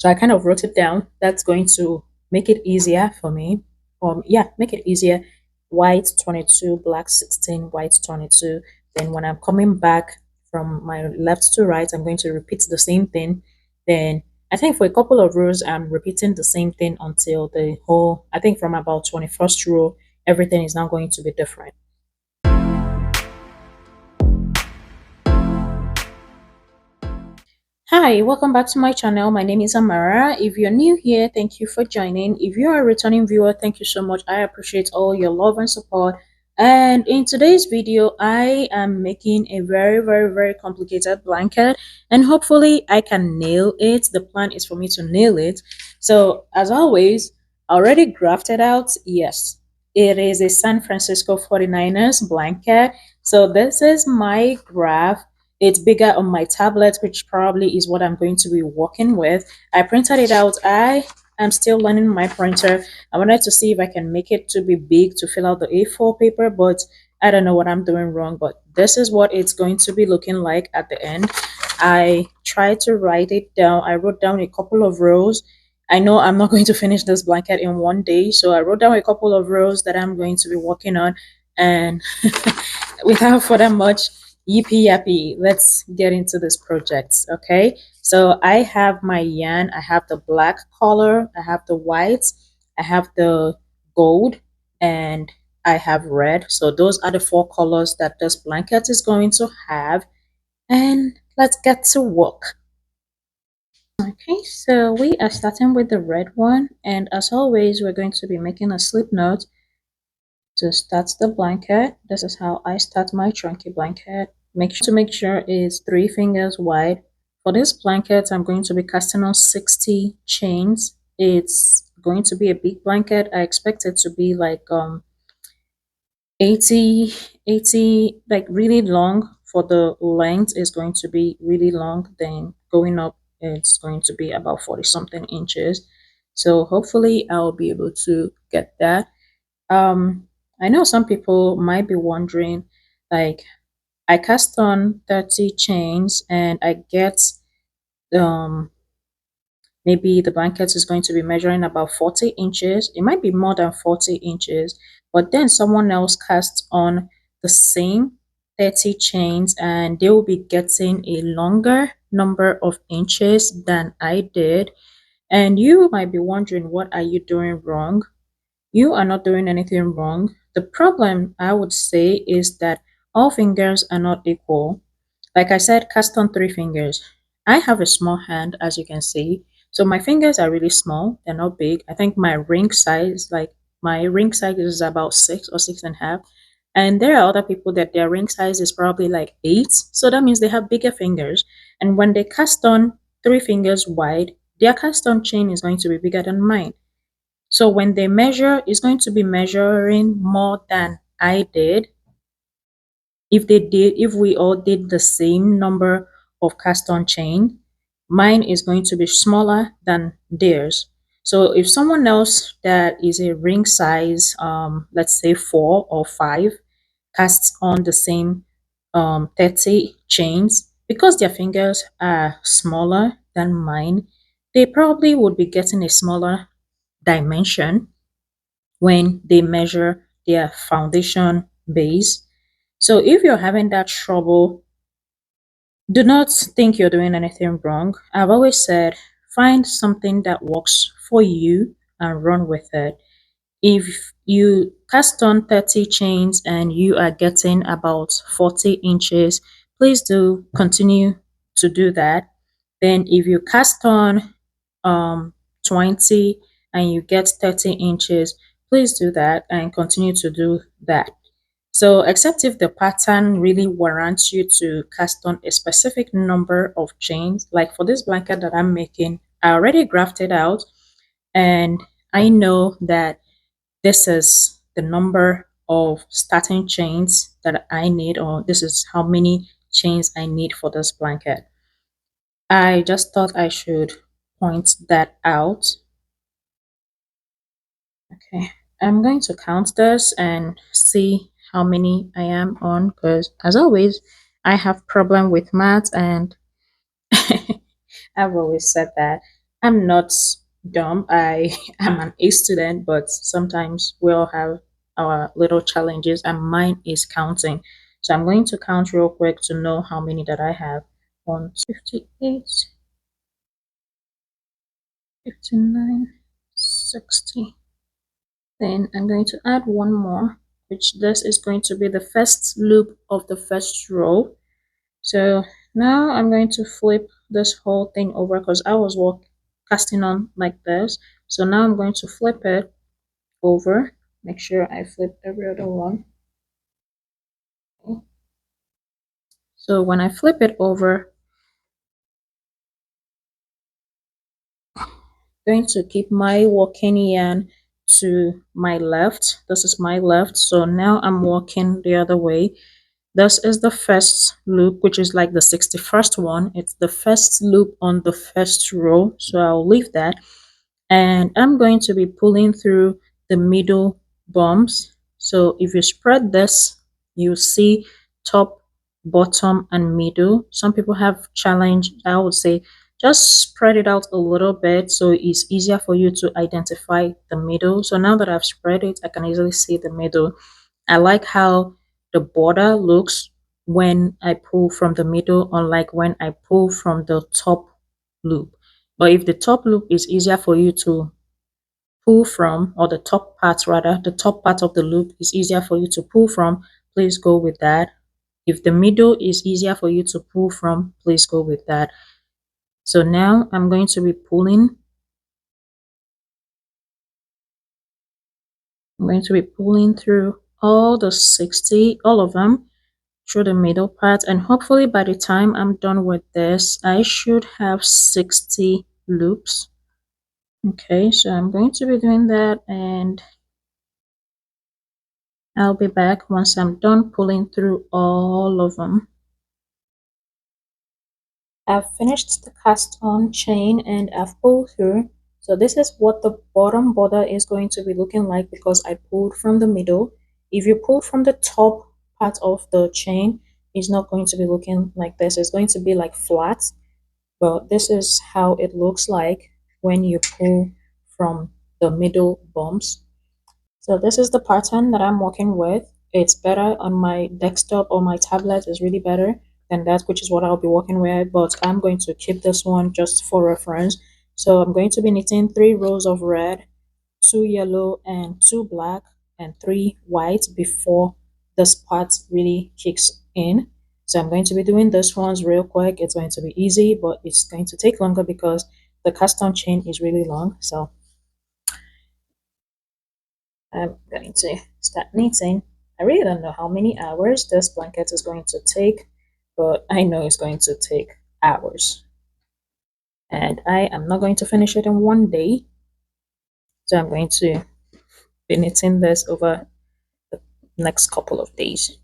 So I kind of wrote it down. That's going to make it easier for me. Yeah, make it easier. White 22, black 16, white 22. Then when I'm coming back from my left to right, I'm going to repeat the same thing. Then I think for a couple of rows, I'm repeating the same thing until the whole, I think from about 21st row, everything is now going to be different. Hi, welcome back to my channel. My name is Amara. If you're new here, thank you for joining. If you're a returning viewer, thank you so much. I appreciate all your love and support. And in today's video, I am making a very complicated blanket, and hopefully I can nail it. The plan is for me to nail it. So as always, already grafted out. Yes, it is a San Francisco 49ers blanket. So this is my graph. It's bigger on my tablet, which probably is what I'm going to be working with. I printed it out. I am still learning my printer. I wanted to see if I can make it to be big to fill out the A4 paper, but I don't know what I'm doing wrong. But this is what it's going to be looking like at the end. I tried to write it down. I wrote down a couple of rows. I know I'm not going to finish this blanket in one day, so I wrote down a couple of rows that I'm going to be working on. And without further much yippee yappy, let's get into this project. Okay, so I have my yarn. I have the black color, I have the white, I have the gold, and I have red. So those are the four colors that this blanket is going to have. And let's get to work. Okay, so we are starting with the red one, and as always, we're going to be making a slip knot to start the blanket. This is how I start my chunky blanket. Make sure it's 3 fingers wide. For this blanket, I'm going to be casting on 60 chains. It's going to be a big blanket. I expect it to be like 80, 80, like really long. For the length is going to be really long. Then going up, it's going to be about 40 something inches. So hopefully I'll be able to get that. I know some people might be wondering, like, I cast on 30 chains and I get um maybe the blanket is going to be measuring about 40 inches. It might be more than 40 inches, but then someone else casts on the same 30 chains and they will be getting a longer number of inches than I did. And you might be wondering, what are you doing wrong? You are not doing anything wrong. The problem, I would say, is that all fingers are not equal. Like I said, cast on 3 fingers. I have a small hand, as you can see. So my fingers are really small. They're not big. I think my ring size is about 6 or 6.5. And there are other people that their ring size is probably like 8. So that means they have bigger fingers. And when they cast on 3 fingers wide, their cast on chain is going to be bigger than mine. So when they measure, it's going to be measuring more than I did. If we all did the same number of cast on chain, mine is going to be smaller than theirs. So if someone else that is a ring size, let's say 4 or 5, casts on the same 30 chains, because their fingers are smaller than mine, they probably would be getting a smaller dimension when they measure their foundation base. So if you're having that trouble, do not think you're doing anything wrong. I've always said, find something that works for you and run with it. If you cast on 30 chains and you are getting about 40 inches, please do continue to do that. Then if you cast on 20 and you get 30 inches, please do that and continue to do that. So except if the pattern really warrants you to cast on a specific number of chains, like for this blanket that I'm making, I already grafted out and I know that this is the number of starting chains that I need, or this is how many chains I need for this blanket. I just thought I should point that out. Okay, I'm going to count this and see how many I am on, because as always, I have problem with math and I've always said that. I'm not dumb. I am an A student, but sometimes we all have our little challenges, and mine is counting. So I'm going to count real quick to know how many that I have. 158, 59, 60. Then I'm going to add one more, which this is going to be the first loop of the first row. So now I'm going to flip this whole thing over because I was casting on like this. So now I'm going to flip it over. Make sure I flip every other one. Okay. So when I flip it over, I'm going to keep my walking yarn to my left. This is my left. So now I'm walking the other way. This is the first loop, which is like the 61st one. It's the first loop on the first row. So I'll leave that. And I'm going to be pulling through the middle bumps. So if you spread this, you see top, bottom, and middle. Some people have challenge. I would say just spread it out a little bit so it's easier for you to identify the middle. So now that I've spread it, I can easily see the middle. I like how the border looks when I pull from the middle, unlike when I pull from the top loop. But if the top loop is easier for you to pull from, or the top part rather, the top part of the loop is easier for you to pull from, please go with that. If the middle is easier for you to pull from, please go with that. So now I'm going to be pulling. I'm going to be pulling through all the 60, all of them, through the middle part, and hopefully by the time I'm done with this, I should have 60 loops. Okay, so I'm going to be doing that, and I'll be back once I'm done pulling through all of them. I've finished the cast on chain and I've pulled through. So this is what the bottom border is going to be looking like because I pulled from the middle. If you pull from the top part of the chain, it's not going to be looking like this. It's going to be like flat. But this is how it looks like when you pull from the middle bumps. So this is the pattern that I'm working with. It's better on my desktop or my tablet is really better than that, which is what I'll be working with, but I'm going to keep this one just for reference. So I'm going to be knitting 3 rows of red, 2 yellow, and 2 black, and 3 white before this part really kicks in. So I'm going to be doing this ones real quick. It's going to be easy, but it's going to take longer because the cast on chain is really long. So I'm going to start knitting. I really don't know how many hours this blanket is going to take, but I know it's going to take hours. And I am not going to finish it in one day. So I'm going to be knitting this over the next couple of days.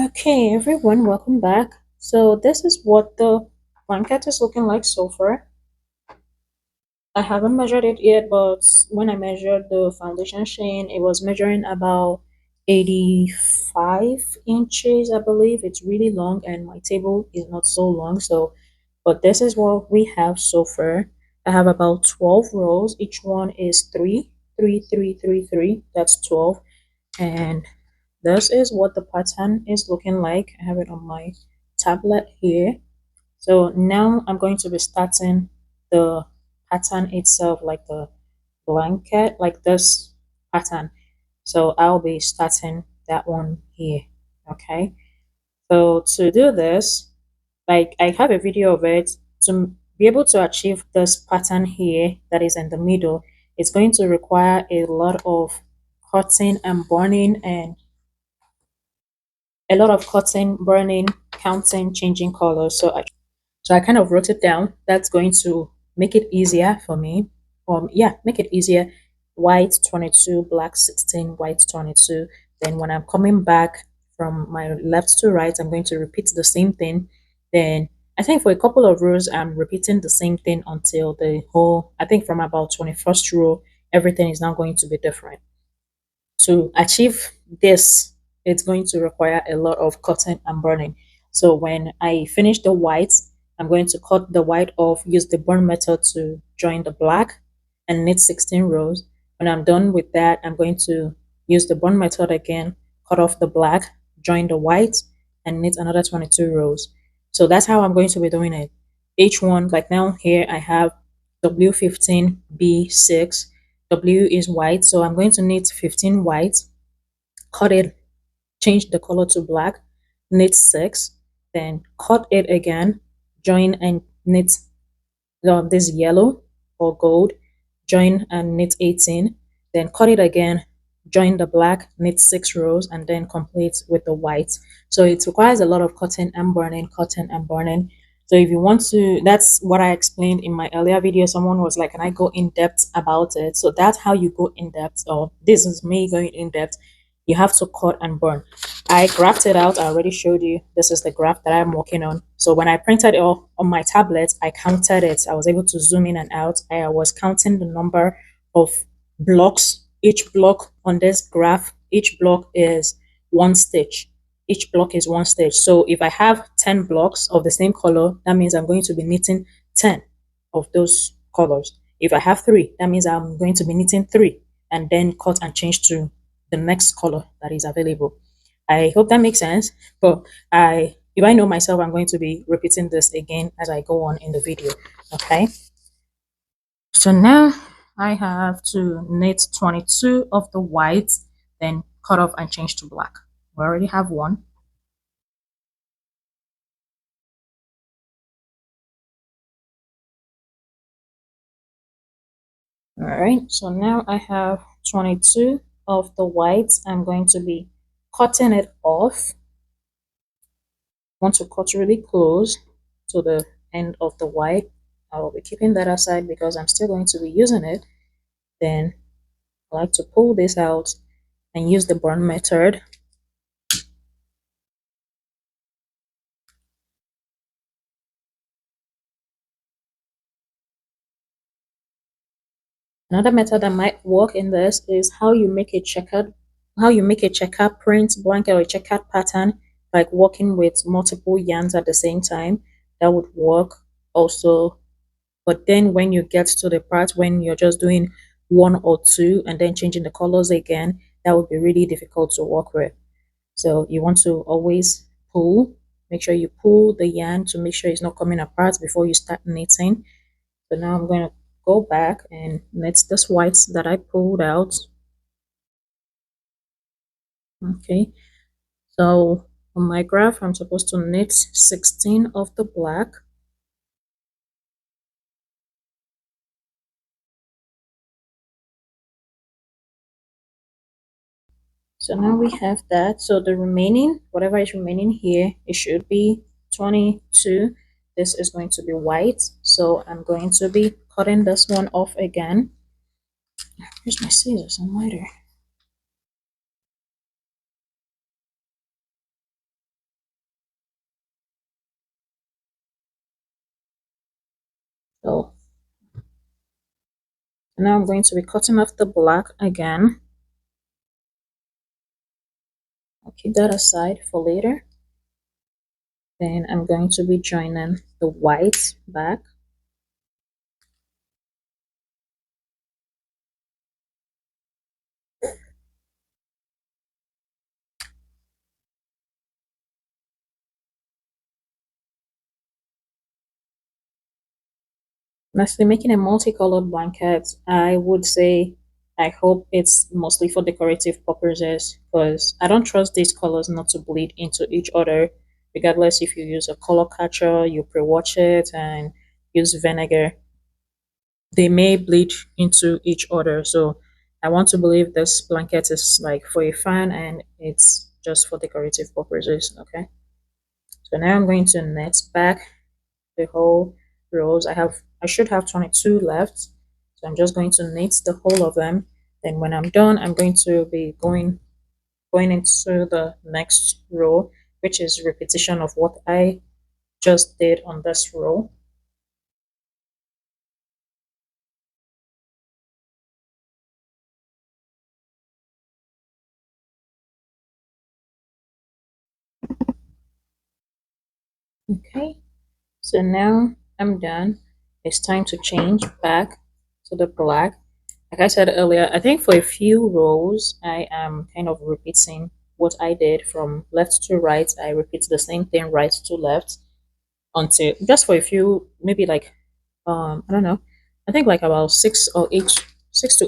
Okay, everyone, welcome back. So this is what the blanket is looking like so far. I haven't measured it yet, but when I measured the foundation shade, it was measuring about 85 inches, I believe. It's really long, and my table is not so long. So, but this is what we have so far. I have about 12 rows. Each one is 3, 3, 3, 3, 3. That's 12. And this is what the pattern is looking like. I have it on my tablet here. So now I'm going to be starting the pattern itself, like the blanket, like this pattern. So I'll be starting that one here. Okay. So to do this, like I have a video of it, to be able to achieve this pattern here that is in the middle, it's going to require a lot of cutting and burning, and a lot of cutting, burning, counting, changing colors. So I kind of wrote it down. That's going to make it easier for me. Yeah, make it easier. White 22, black 16, white 22. Then when I'm coming back from my left to right, I'm going to repeat the same thing. Then I think for a couple of rows, I'm repeating the same thing until the whole, I think from about 21st row, everything is now going to be different. To achieve this, it's going to require a lot of cutting and burning. So when I finish the white, I'm going to cut the white off, use the burn method to join the black and knit 16 rows. When I'm done with that, I'm going to use the burn method again, cut off the black, join the white and knit another 22 rows. So that's how I'm going to be doing it. Each one, like now here I have W15, B6, W is white, so I'm going to knit 15 white, cut it, change the color to black, knit 6, then cut it again, join and knit this yellow or gold, join and knit 18, then cut it again, join the black, knit 6 rows, and then complete with the white. So it requires a lot of cutting and burning. So if you want to, that's what I explained in my earlier video. Someone was like, can I go in depth about it? So that's how you go in depth, or this is me going in depth. You have to cut and burn. I graphed it out. I already showed you. This is the graph that I'm working on. So when I printed it all on my tablet, I counted it. I was able to zoom in and out. I was counting the number of blocks. Each block on this graph, each block is one stitch. Each block is one stitch. So if I have 10 blocks of the same color, that means I'm going to be knitting 10 of those colors. If I have 3, that means I'm going to be knitting 3 and then cut and change to the next color that is available. I hope that makes sense. But if I know myself, I'm going to be repeating this again as I go on in the video. Okay. So now I have to knit 22 of the white, then cut off and change to black. We already have one. All right. So now I have 22 of the white. I'm going to be cutting it off. Want to cut really close to the end of the white. I will be keeping that aside because I'm still going to be using it. Then I like to pull this out and use the burn method. Another method that might work in this is how you make a checkered print blanket or a checkered pattern, like working with multiple yarns at the same time. That would work also. But then when you get to the part when you're just doing one or two and then changing the colors again, that would be really difficult to work with. So you want to always pull, make sure you pull the yarn to make sure it's not coming apart before you start knitting. So now I'm going to go back and knit this white that I pulled out. Okay, so on my graph, I'm supposed to knit 16 of the black. So now we have that. So the remaining, whatever is remaining here, it should be 22. This is going to be white. So I'm going to be cutting this one off again. Here's my scissors and lighter. So now I'm going to be cutting off the black again. I'll keep that aside for later. Then I'm going to be joining the white back. Honestly, making a multicolored blanket, I would say I hope it's mostly for decorative purposes because I don't trust these colors not to bleed into each other. Regardless if you use a color catcher, you pre-watch it and use vinegar, they may bleed into each other. So I want to believe this blanket is like for a fan and it's just for decorative purposes. Okay. So now I'm going to knit back the whole rows. I should have 22 left. So I'm just going to knit the whole of them. Then when I'm done, I'm going to be going into the next row, which is repetition of what I just did on this row. Okay, so now I'm done. It's time to change back to the black. Like I said earlier, I think for a few rows, I am kind of repeating what I did from left to right. I repeat the same thing right to left until just for a few, maybe like, I don't know, I think like about 6 to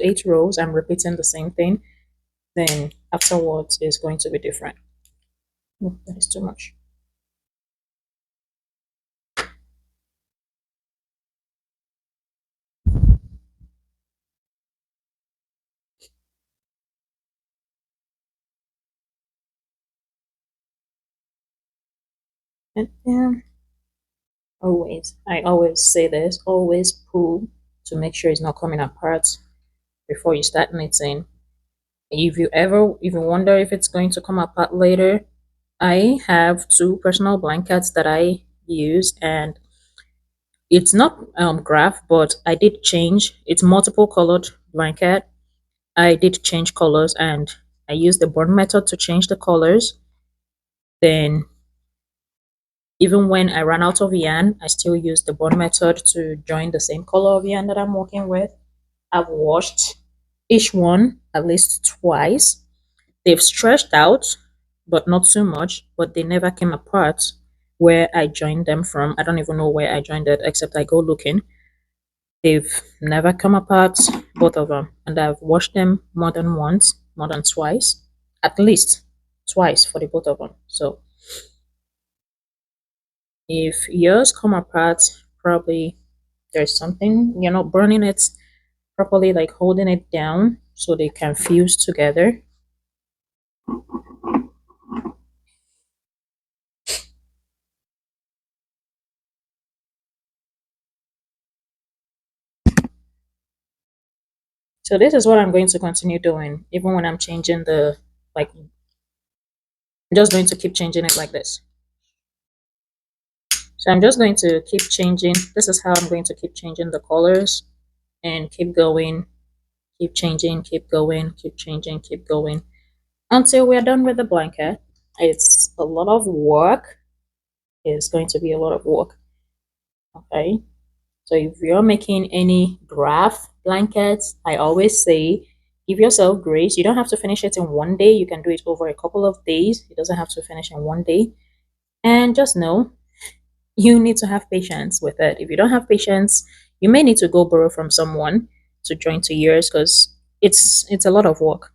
8 rows, I'm repeating the same thing. Then afterwards is going to be different. Oh, that is too much. And I always say this, always pull to make sure it's not coming apart before you start knitting. If you wonder if it's going to come apart later, I have two personal blankets that I use, and it's not graph, but I did change. It's multiple colored blanket. I did change colors, and I used the burn method to change the colors. Then even when I ran out of yarn, I still used the burn method to join the same color of yarn that I'm working with. I've washed each one at least twice. They've stretched out, but not too much, but they never came apart where I joined them from. I don't even know where I joined it, except I go looking. They've never come apart, both of them. And I've washed them more than once, more than twice, at least twice for the both of them. So if yours come apart, probably there's something, you're not burning it properly, like holding it down so they can fuse together. So this is what I'm going to continue doing, even when I'm changing the, like, I'm just going to keep changing it like this. So I'm just going to keep changing. This is how I'm going to keep changing the colors and keep going, keep changing, keep going, keep changing, keep going until we're done with the blanket. It's a lot of work. It's going to be a lot of work. Okay. So if you're making any graph blankets, I always say give yourself grace. You don't have to finish it in one day. You can do it over a couple of days. It doesn't have to finish in one day. And just know you need to have patience with it. If you don't have patience, you may need to go borrow from someone to join to yours because it's a lot of work.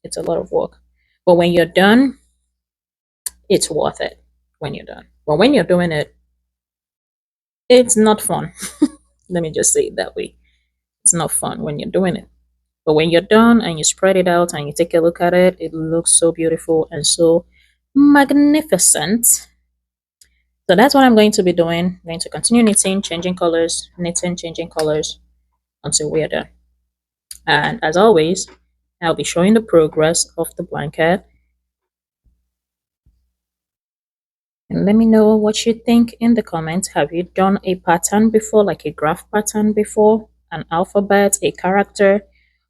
It's a lot of work. But when you're done, it's worth it when you're done. But when you're doing it, it's not fun. Let me just say it that way. It's not fun when you're doing it. But when you're done and you spread it out and you take a look at it, it looks so beautiful and so magnificent. So that's what I'm going to be doing. I'm going to continue knitting, changing colors, knitting, changing colors until we're done. And as always, I'll be showing the progress of the blanket. And let me know what you think in the comments. Have you done a pattern before, like a graph pattern before? An alphabet, a character?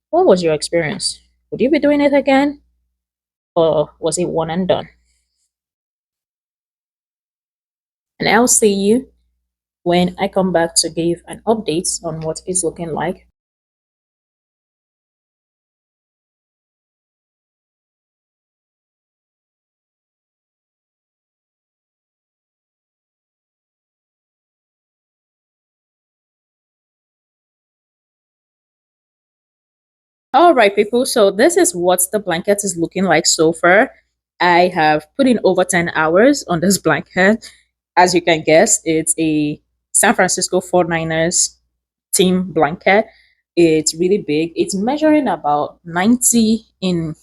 What was your experience? Would you be doing it again? Or was it one and done? And I'll see you when I come back to give an update on what it's looking like. All right, people. So this is what the blanket is looking like so far. I have put in over 10 hours on this blanket. As you can guess, it's a San Francisco 49ers team blanket. It's really big. It's measuring about 90 in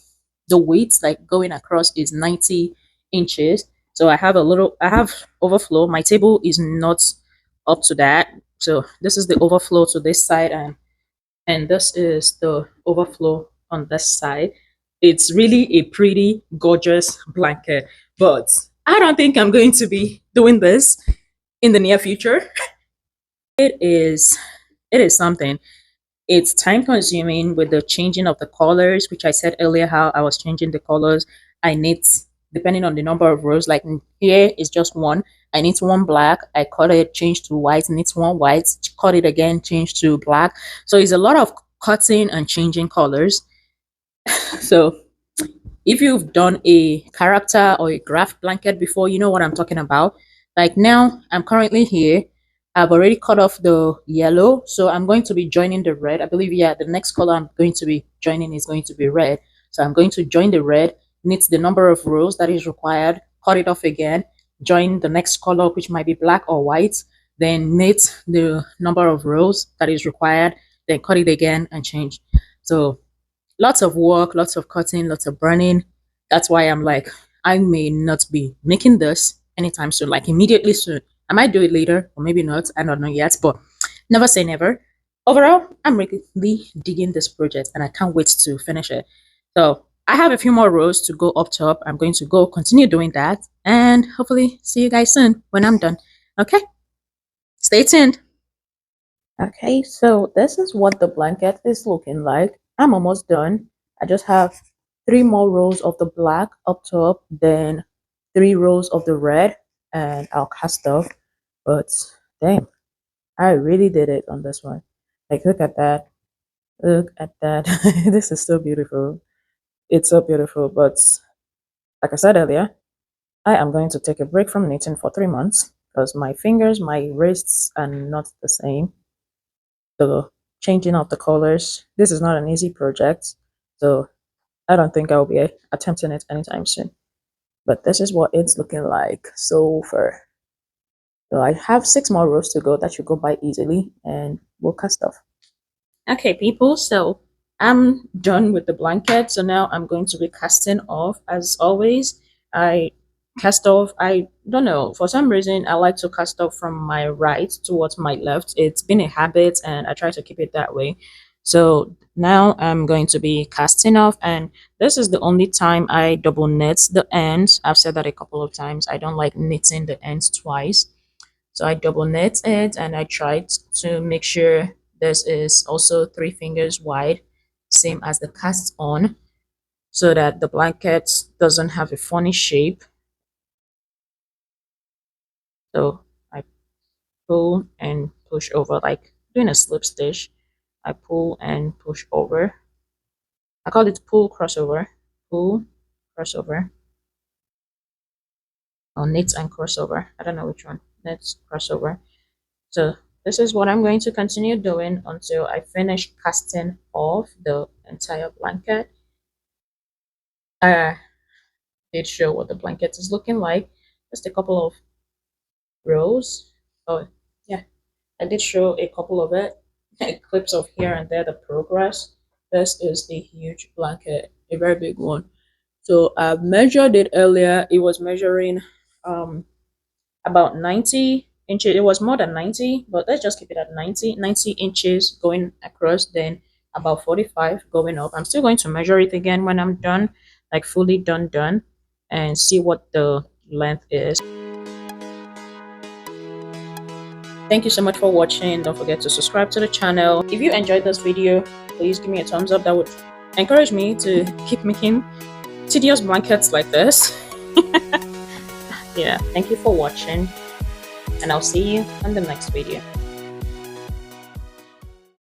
the weight, like going across is 90 inches. So I have overflow. My table is not up to that. So this is the overflow to this side, and this is the overflow on this side. It's really a pretty gorgeous blanket, but I don't think I'm going to be doing this. in the near future. It is it is something. It's time consuming with the changing of the colors, which I said earlier how I was changing the colors. I need, depending on the number of rows, like here is just one. I need one black. I cut it, change to white. Need one white. Cut it again, change to black. So it's a lot of cutting and changing colors. So if you've done a character or a graph blanket before, you know what I'm talking about. Like now, I'm currently here. I've already cut off the yellow, so I'm going to be joining the red. I believe, yeah, the next color I'm going to be joining is going to be red. So I'm going to join the red, knit the number of rows that is required, cut it off again, join the next color, which might be black or white, then knit the number of rows that is required, then cut it again and change. So lots of work, lots of cutting, lots of burning. That's why I'm like, I may not be making this anytime soon, like immediately soon. I might do it later, or maybe not. I don't know yet, but never say never. Overall, I'm really digging this project and I can't wait to finish it. So I have a few more rows to go up top. I'm going to go continue doing that and hopefully see you guys soon when I'm done. Okay, stay tuned. Okay, so this is what the blanket is looking like. I'm almost done. I just have 3 more rows of the black up top, then 3 rows of the red, and I'll cast off. But damn, I really did it on this one. Like, look at that. Look at that. This is so beautiful. It's so beautiful. But like I said earlier, I am going to take a break from knitting for 3 months because my fingers, my wrists are not the same. The changing of the colors. This is not an easy project, so I don't think I'll be attempting it anytime soon. But this is what it's looking like so far. So I have 6 more rows to go. That should go by easily, and we'll cast off. Okay, people, so I'm done with the blanket. So now I'm going to be casting off. As always, I cast off. I don't know, for some reason, I like to cast off from my right towards my left. It's been a habit and I try to keep it that way. So now I'm going to be casting off, and this is the only time I double knit the ends. I've said that a couple of times. I don't like knitting the ends twice. So I double knit it and I tried to make sure this is also 3 fingers wide, same as the cast on, so that the blanket doesn't have a funny shape. So I pull and push over, like doing a slip stitch. I pull and push over. I call it pull crossover. Pull crossover. Or knit and crossover. I don't know which one. Knit crossover. So this is what I'm going to continue doing until I finish casting off the entire blanket. I did show what the blanket is looking like. Just a couple of rows. Oh yeah, I did show a couple of it. Clips of here and there, the progress. This is a huge blanket, a very big one. So I measured it earlier. It was measuring about 90 inches. It was more than 90, but let's just keep it at 90 inches going across, then about 45 going up. I'm still going to measure it again when I'm done, like fully done, and see what the length is. Thank you so much for watching. Don't forget to subscribe to the channel. If you enjoyed this video, please give me a thumbs up. That would encourage me to keep making tedious blankets like this. Yeah, thank you for watching, and I'll see you in the next video.